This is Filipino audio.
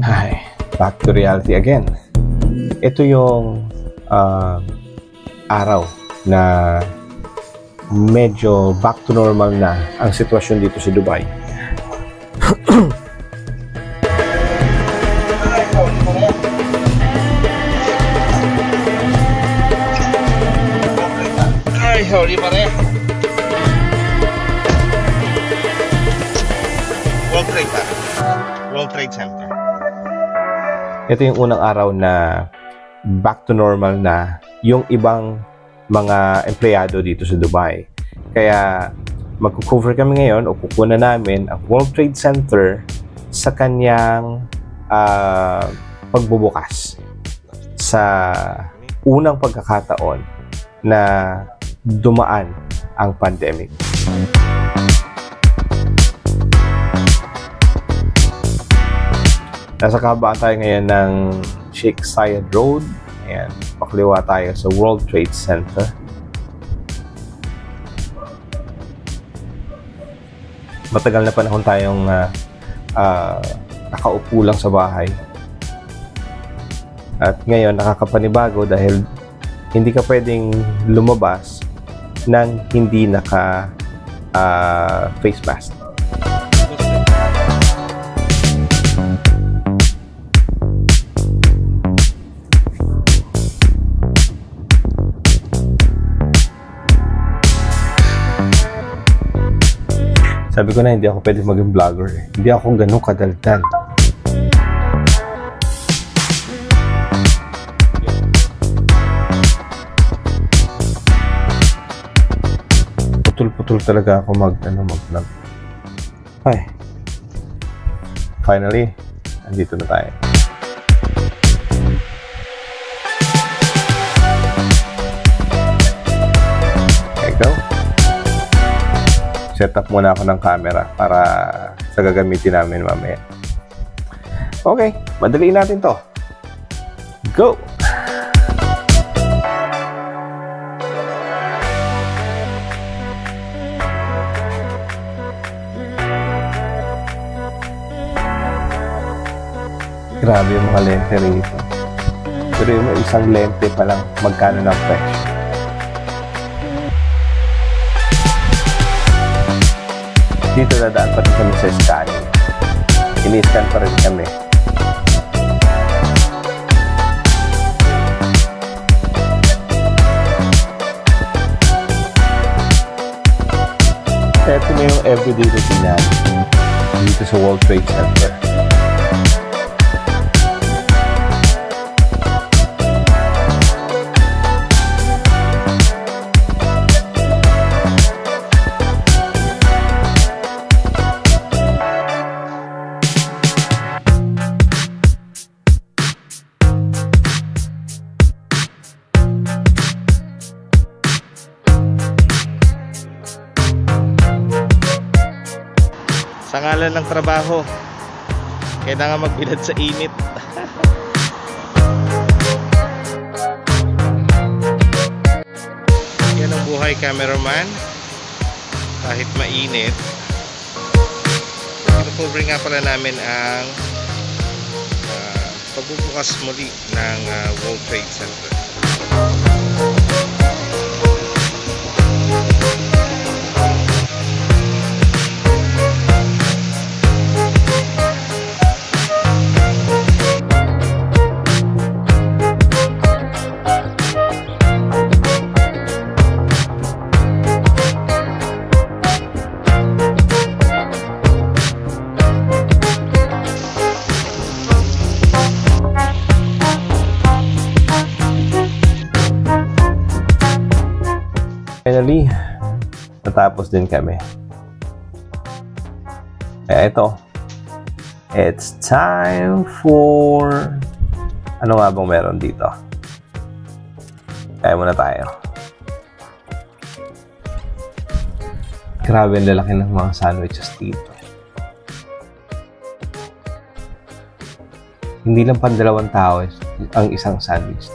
Ay, back to reality again. Ito yung araw na medyo back to normal na ang sitwasyon dito sa Dubai. Ay, sorry pare. World Trade Center. Ito yung unang araw na back to normal na yung ibang mga empleyado dito sa Dubai. Kaya magko-cover kami ngayon o kukunan namin ang World Trade Center sa kanyang pagbubukas sa unang pagkakataon na dumaan ang pandemic. Nasa kabaan tayo ngayon ng Sheikh Zayed Road. Ayan, pakaliwa tayo sa World Trade Center. Matagal na panahon tayong nakaupo lang sa bahay. At ngayon nakakapanibago dahil hindi ka pwedeng lumabas nang hindi naka face mask. Sabi ko na hindi ako pwede maging vlogger eh. Hindi ako ganun kadaldal. Putul-putul talaga ako mag-vlog. Ay. Finally, andito na tayo. There you go. Set up muna ako ng camera para sa gagamitin namin mamaya. Okay, madaliin natin to. Go! Grabe yung mga lente rito. Pero yung isang lente pa lang, magkano ng presyo? Dito nadaan pa rin kami sa scanning. Ini-scan pa rin kami. Ito na yung everyday routine natin dito sa World Trade Center. Sa ngalan ng trabaho, kailangan magbilad sa init. Yan ang buhay cameraman. Kahit mainit, pinucover nga pala namin ang pagbubukas muli ng World Trade Center. Finally, natapos din kami. Kaya ito, it's time for... Ano nga bang meron dito? Kaya muna tayo. Grabe ang lalaki ng mga sandwiches dito. Hindi lang pan 2 tao ang isang sandwich.